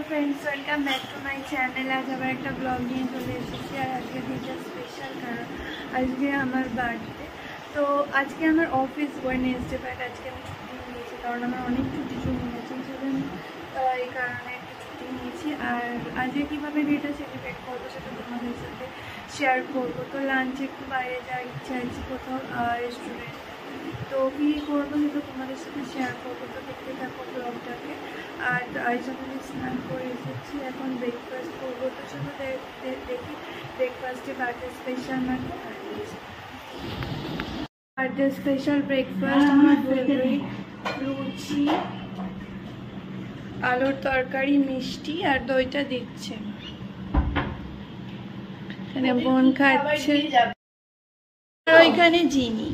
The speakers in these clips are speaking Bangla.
Friends welcome back to my channel. आज आবার একটা ব্লগ নিয়ে চলে এসেছি। আর আজকে দিনটা স্পেশাল, কারণ আজকে আমার বার্থডে। তো আজকে আমার অফিস ওয়েডনেসডে, বাট আজকে আমি ছুটি নিয়েছি কারণ আমার অনেক ছুটি চলে গেছে, সেজন্য এই কারণে একটু ছুটি নিয়েছি। আর আজকে কীভাবে ডেটা সেলিব্রেট করবো সেটা তোমাদের সাথে শেয়ার করবো। তো লাঞ্চে একটু বাইরে যাওয়ার ইচ্ছা আছে, কোথাও রেস্টুরেন্ট। তো কী করবো সেটা তোমাদের সাথে শেয়ার করবো, তো দেখতে থাকো ব্লগটাকে। আর আইসনে স্নান করে এসেছি, এখন ব্রেকফাস্ট করবো। তো শুধু দেখি ব্রেকফাস্টে বার্থডে স্পেশাল মানে বার্থডে স্পেশাল ব্রেকফাস্ট আমার ফেভারিট লুচি, আলুর তরকারি, মিষ্টি আর দইটা দিচ্ছে। এখানে বোন খাচ্ছে, ওইখানে জিনি।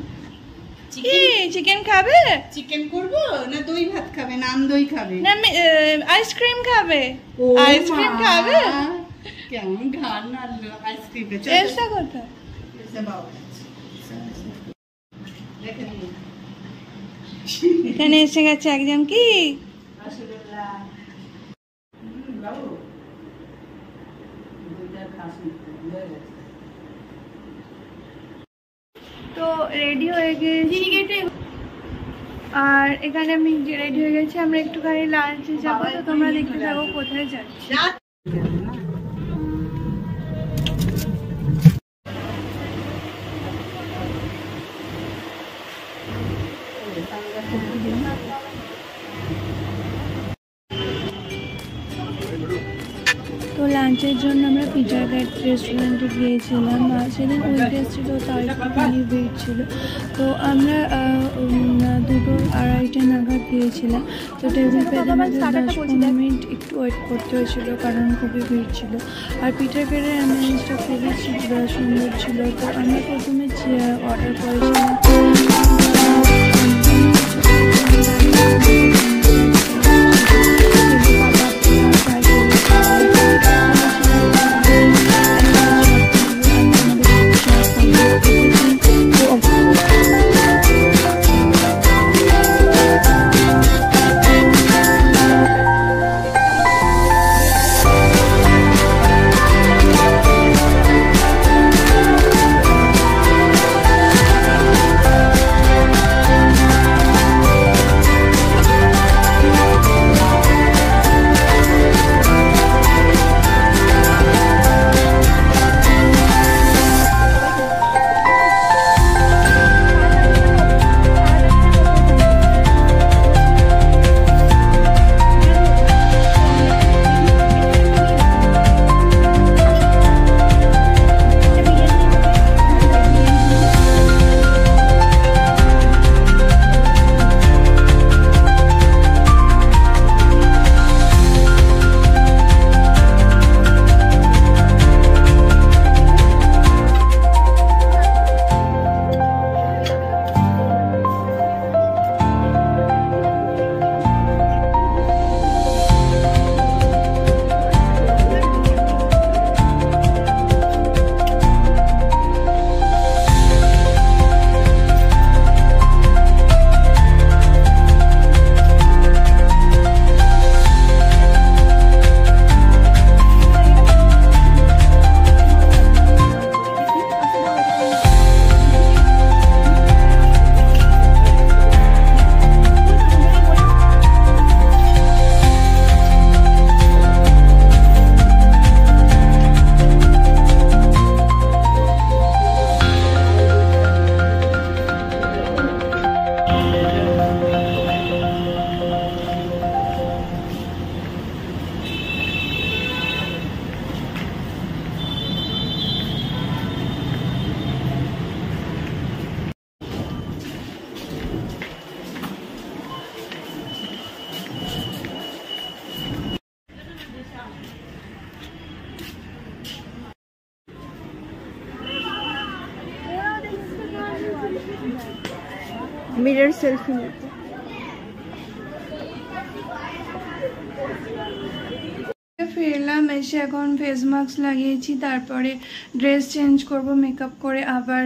চিকেন খাবে? চিকেন করবো না দই ভাত খাবে? নান দই খাবে না আইসক্রিম খাবে? আইসক্রিম খাবে? কেমন ঘাড় নাড়লো আইসক্রিমে। চেষ্টা করতে এখানে এসে গেছে একজন। কি তো রেডি হয়ে গেছি, আর এখানে আমি রেডি হয়ে গেছি। আমরা একটুখানি লাঞ্চে যাবো, তো তোমরা দেখতে থাকো কোথায় যাচ্ছি। তো লাঞ্চের জন্য আমরা পিটার গ্যাট রেস্টুরেন্টে গিয়েছিলাম। সেদিন উইকডেজ ছিল, তাই খুবই ভিড় ছিল। তো আমরা 2:30 নাগাদ গিয়েছিলাম। তো টেবিল পেতে আমাদের 10-15 মিনিট একটু ওয়েট করতে হয়েছিল, কারণ খুবই ভিড় ছিল। আর পিটার গ্যাটের অ্যাম্বিয়েন্সটা খুবই সুন্দর ছিল। তো আমরা প্রথমে অর্ডার করেছিলাম মিরর সেলফি নিতে। ফিরলাম, এসে এখন ফেস মাস্ক লাগিয়েছি, তারপরে ড্রেস চেঞ্জ করব, মেকআপ করে আবার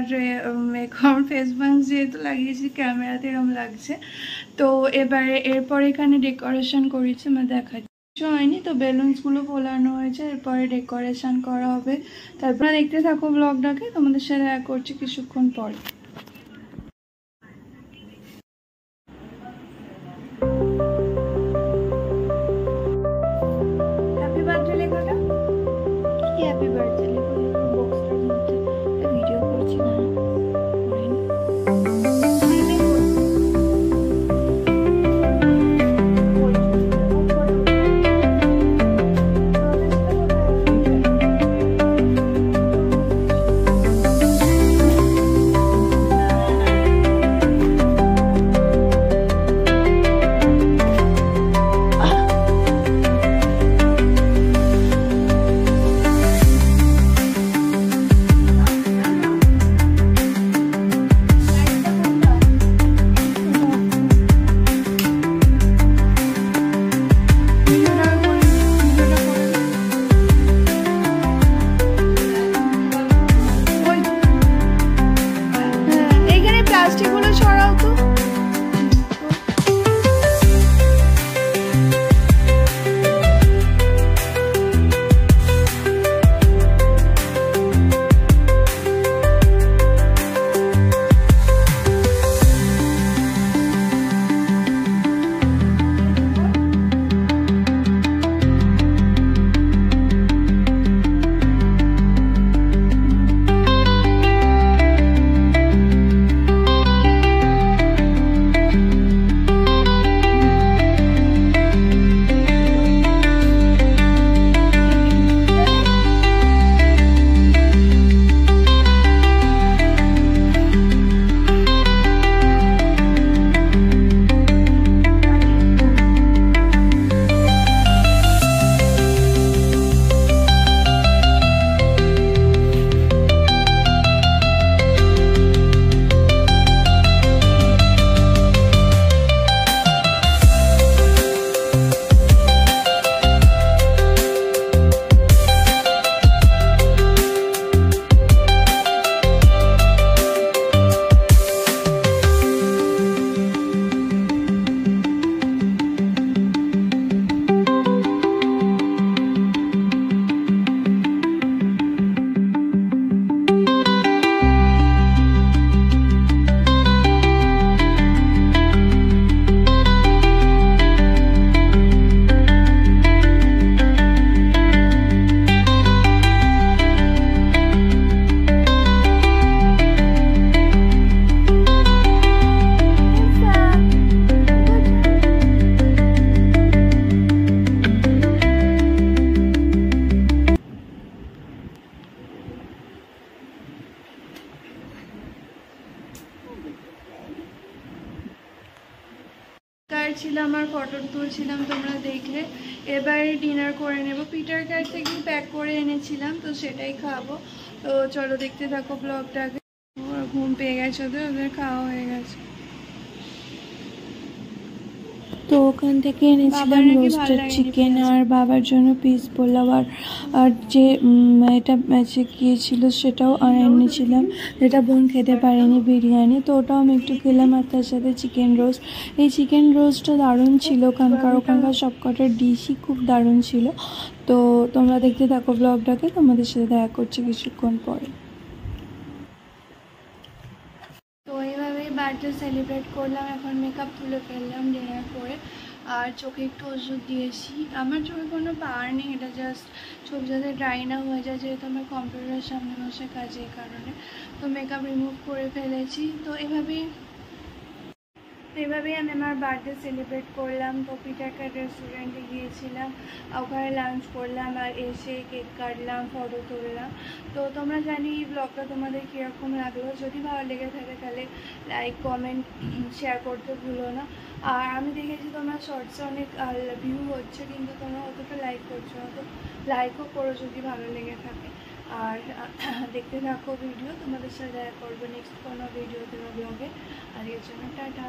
এখন ফেস মাস্ক যেহেতু লাগিয়েছি ক্যামেরাতে এরকম লাগছে। তো এবারে এরপর এখানে ডেকোরেশন করেছি, আমি দেখাচ্ছি। হয়নি, তো বেলুনসগুলো ফোলানো হয়েছে, এরপরে ডেকোরেশন করা হবে। তারপরে দেখতে থাকো ব্লগটাকে, তোমাদের সাথে দেখা করছি কিছুক্ষণ পরে। হ্যাপি বার্থডে লেখাটা কি? হ্যাপি বার্থডে লেখা বক্সটার মধ্যে ভিডিও করছি না। প্লাস্টিকগুলো ছড়াও তো। ছিলাম আর ফটো তুলছিলাম, তোমরা দেখলে। এবারে ডিনার করে নেব। পিটার কার থেকে প্যাক করে এনেছিলাম, তো সেটাই খাবো। তো চলো দেখতে থাকো ব্লগটাকে। ঘুম পেয়ে গেছে ওদের, ওদের খাওয়া হয়ে গেছে। তো ওখান থেকে এনেছিলাম রোস্টেড চিকেন আর বাবার জন্য পিস পোলাও আর যে এটা গিয়েছিল সেটাও এনেছিলাম, যেটা বোন খেতে পারেনি, বিরিয়ানি। তো ওটাও আমি একটু খেলাম, আর তার সাথে চিকেন রোস্ট। এই চিকেন রোস্টটা দারুণ ছিল, ওখানকার সবকটার ডিশই খুব দারুণ ছিল। তো তোমরা দেখতে থাকো ব্লগটাকে, তোমাদের সাথে দেখা করছি কিছুক্ষণ পরে। তো এইভাবেই বার্থডে সেলিব্রেট করলাম। এখন মেকআপ তুলে ফেললাম ডিনার করে, আর চোখে একটু ওষুধ দিয়েছি। আমার চোখে কোনো পাওয়ার নেই, এটা জাস্ট চোখ যাতে ড্রাই না হয়ে যায়, যেহেতু আমার কম্পিউটারের সামনে বসে কাজে, এই কারণে। তো মেকআপ রিমুভ করে ফেলেছি। তো এভাবেই আমি আমার বার্থডে সেলিব্রেট করলাম। তো পিটারকার রেস্টুরেন্টে গিয়েছিলাম, ওখানে লাঞ্চ করলাম, আর এসে কেক কাটলাম, ফটো তুললাম। তো তোমরা জানি এই ব্লগটা তোমাদের কীরকম লাগলো। যদি ভালো লেগে থাকে তাহলে লাইক, কমেন্ট, শেয়ার করতে ভুলো না। আর আমি দেখেছি তোমরা শর্টসে অনেক ভিউ হচ্ছে, কিন্তু তোমরা অতটা লাইক করছো না, তো লাইকও করো যদি ভালো লেগে থাকে। আর দেখতে থাকো ভিডিও, তোমাদের সাথে দেখা করবো নেক্সট কোনো ভিডিওতে বা ব্লগে। আর এর জন্য টাটা।